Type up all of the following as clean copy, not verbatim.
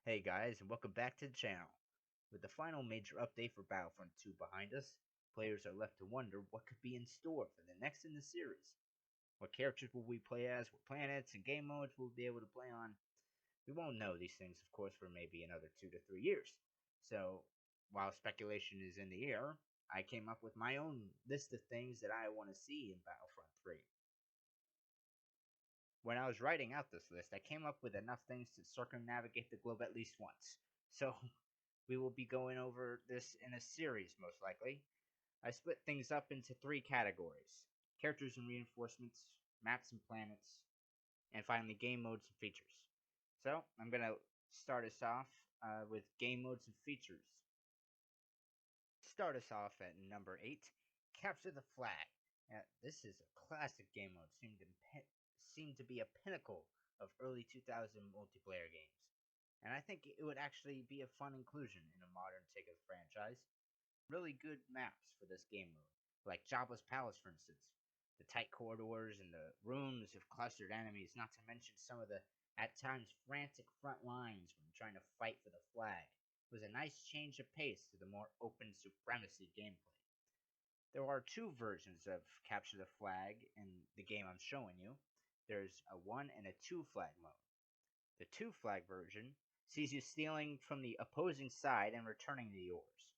Hey guys, and welcome back to the channel. With the final major update for Battlefront 2 behind us, players are left to wonder what could be in store for the next in the series. What characters will we play as, what planets and game modes we'll be able to play on? We won't know these things, of course, for maybe another 2 to 3 years. So, while speculation is in the air, I came up with my own list of things that I want to see in Battlefront 3. When I was writing out this list, I came up with enough things to circumnavigate the globe at least once. So, we will be going over this in a series, most likely. I split things up into 3 categories: characters and reinforcements, maps and planets, and finally game modes and features. So, I'm going to start us off with game modes and features. Start us off at number 8, Capture the Flag. Now, this is a classic game mode, seemed to be a pinnacle of early 2000 multiplayer games, and I think it would actually be a fun inclusion in a modern take of the franchise. Really good maps for this game mode, like Jabba's Palace, for instance. The tight corridors and the rooms of clustered enemies, not to mention some of the, at times, frantic front lines when trying to fight for the flag, was a nice change of pace to the more open supremacy gameplay. There are 2 versions of Capture the Flag in the game I'm showing you. There's a 1 and a 2 flag mode. The 2 flag version sees you stealing from the opposing side and returning to yours,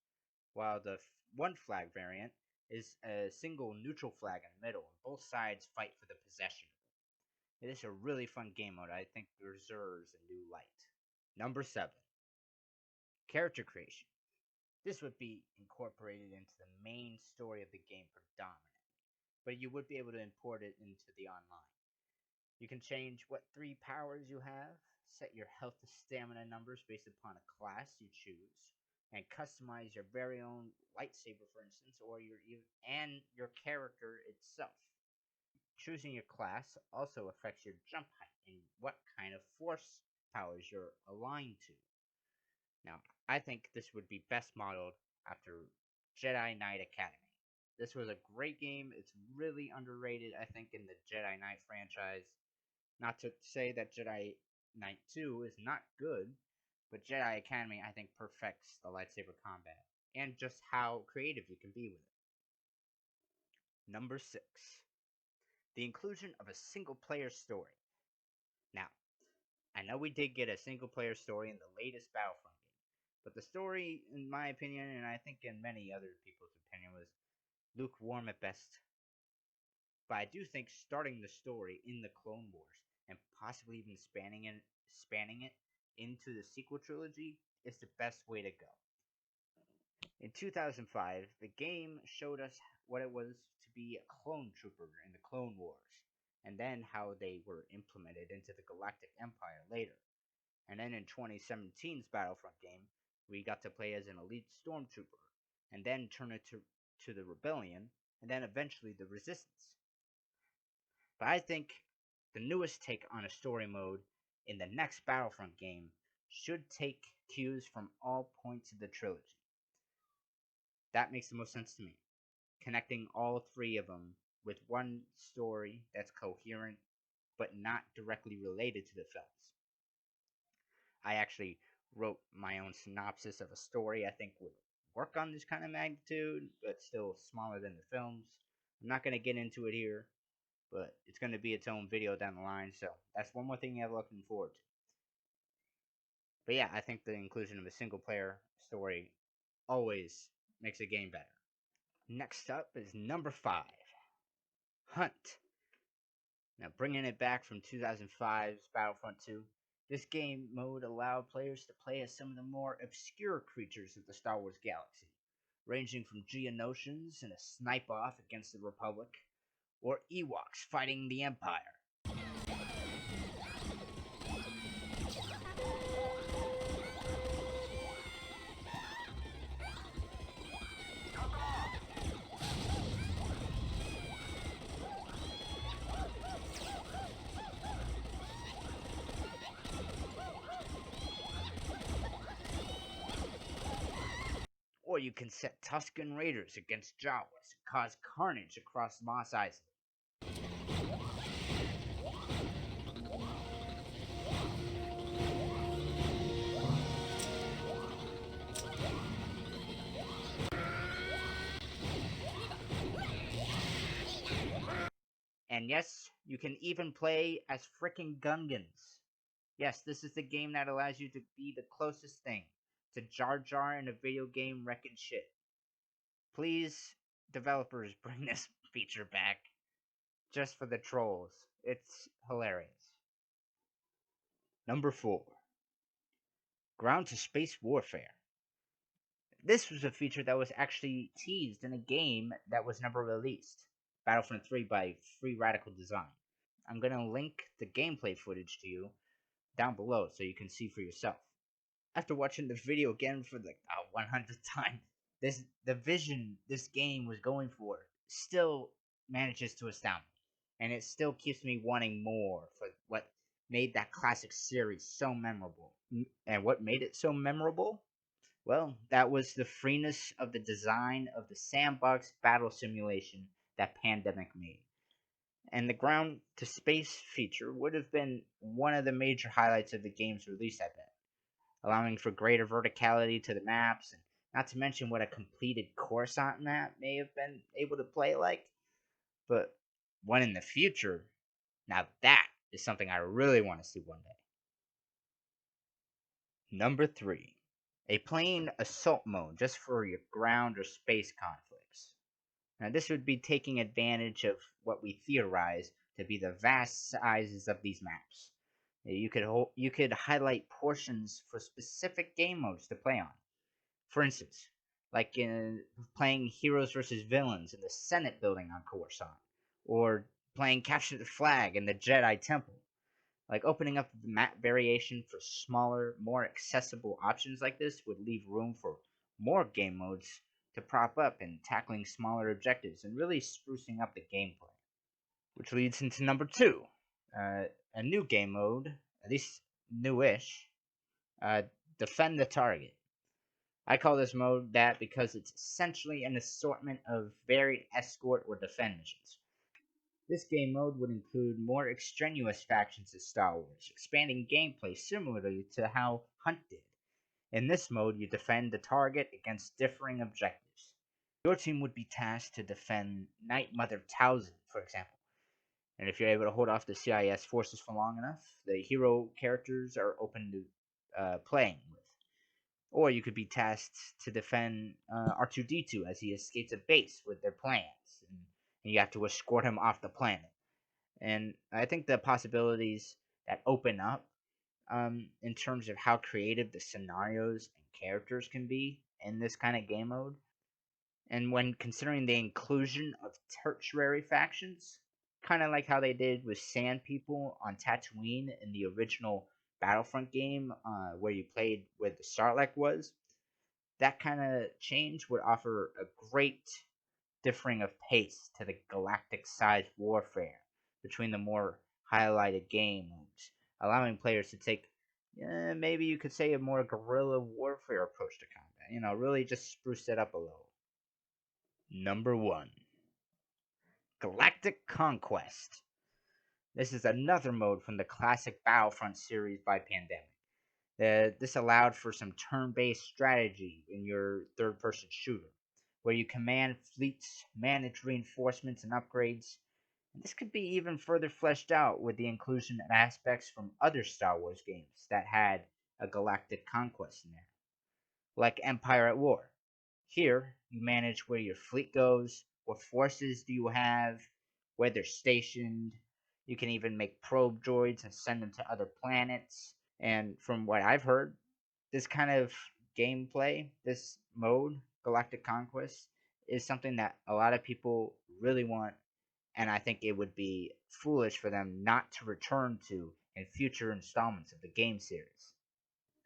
while the 1 flag variant is a single neutral flag in the middle, and both sides fight for the possession of it. It is a really fun game mode I think deserves a new light. Number 7, character creation. This would be incorporated into the main story of the game predominantly, but you would be able to import it into the online. You can change what 3 powers you have, set your health to stamina numbers based upon a class you choose, and customize your very own lightsaber, for instance, or your character itself. Choosing your class also affects your jump height and what kind of force powers you're aligned to. Now, I think this would be best modeled after Jedi Knight Academy. This was a great game. It's really underrated, I think, in the Jedi Knight franchise. Not to say that Jedi Knight 2 is not good, but Jedi Academy, I think, perfects the lightsaber combat and just how creative you can be with it. Number 6, the inclusion of a single player story. Now, I know we did get a single player story in the latest Battlefront game, but the story, in my opinion, and I think in many other people's opinion, was lukewarm at best. But I do think starting the story in the Clone Wars and possibly even spanning it into the sequel trilogy is the best way to go. In 2005, the game showed us what it was to be a clone trooper in the Clone Wars, and then how they were implemented into the Galactic Empire later. And then in 2017's Battlefront game, we got to play as an elite stormtrooper, and then turn it to the Rebellion, and then eventually the Resistance. But I think the newest take on a story mode in the next Battlefront game should take cues from all points of the trilogy. That makes the most sense to me. Connecting all 3 of them with one story that's coherent but not directly related to the films. I actually wrote my own synopsis of a story I think would work on this kind of magnitude, but still smaller than the films. I'm not going to get into it here, but it's going to be its own video down the line, so that's one more thing you have looking forward to. But yeah, I think the inclusion of a single player story always makes a game better. Next up is number 5, Hunt. Now, bringing it back from 2005's Battlefront 2, this game mode allowed players to play as some of the more obscure creatures of the Star Wars galaxy, ranging from Geonosians in a snipe off against the Republic, or Ewoks fighting the Empire. Or you can set Tusken Raiders against Jawas and cause carnage across Mos Eisley. And yes, you can even play as frickin' Gungans. Yes, this is the game that allows you to be the closest thing to Jar Jar in a video game wrecking shit. Please, developers, bring this feature back just for the trolls. It's hilarious. Number 4. Ground to Space Warfare. This was a feature that was actually teased in a game that was never released, Battlefront 3 by Free Radical Design. I'm going to link the gameplay footage to you down below so you can see for yourself. After watching the video again for the 100th time, the vision this game was going for still manages to astound me, and it still keeps me wanting more for what made that classic series so memorable. And what made it so memorable? Well, that was the freeness of the design of the sandbox battle simulation that Pandemic made. And the ground to space feature would have been one of the major highlights of the game's release, I bet, allowing for greater verticality to the maps, and not to mention what a completed Coruscant map may have been able to play like. But one in the future, now that is something I really want to see one day. Number 3. A plain assault mode just for your ground or space conflicts. Now, this would be taking advantage of what we theorize to be the vast sizes of these maps. You could highlight portions for specific game modes to play on. For instance, like in playing heroes versus villains in the Senate building on Coruscant, or playing Capture the Flag in the Jedi Temple. Like opening up the map variation for smaller, more accessible options like this would leave room for more game modes to prop up and tackling smaller objectives and really sprucing up the gameplay. Which leads into number 2, a new game mode, at least newish, uh, Defend the Target. I call this mode that because it's essentially an assortment of varied escort or defend missions. This game mode would include more extraneous factions of Star Wars, expanding gameplay similarly to how Hunt did. In this mode, you defend the target against differing objectives. Your team would be tasked to defend Night Mother Townsend, for example. And if you're able to hold off the CIS forces for long enough, the hero characters are open to playing with. Or you could be tasked to defend R2D2 as he escapes a base with their plans, and you have to escort him off the planet. And I think the possibilities that open up in terms of how creative the scenarios and characters can be in this kind of game mode, and when considering the inclusion of tertiary factions, kind of like how they did with Sand People on Tatooine in the original Battlefront game, where you played where the Sarlacc was, that kind of change would offer a great differing of pace to the galactic sized warfare between the more highlighted game modes, allowing players to take, maybe you could say, a more guerrilla warfare approach to combat. Really just spruce it up a little. Number 1. Galactic Conquest. This is another mode from the classic Battlefront series by Pandemic. This allowed for some turn-based strategy in your third-person shooter, where you command fleets, manage reinforcements and upgrades. And this could be even further fleshed out with the inclusion of aspects from other Star Wars games that had a galactic conquest in there, like Empire at War. Here, you manage where your fleet goes, what forces do you have, where they're stationed. You can even make probe droids and send them to other planets. And from what I've heard, this kind of gameplay, this mode, Galactic Conquest, is something that a lot of people really want, and I think it would be foolish for them not to return to in future installments of the game series.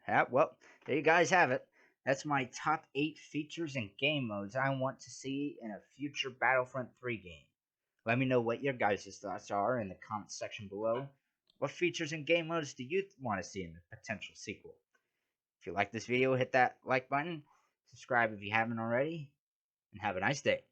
Yeah, well, there you guys have it. That's my top 8 features and game modes I want to see in a future Battlefront 3 game. Let me know what your guys' thoughts are in the comments section below. What features and game modes do you want to see in the potential sequel? If you like this video, hit that like button, subscribe if you haven't already, and have a nice day.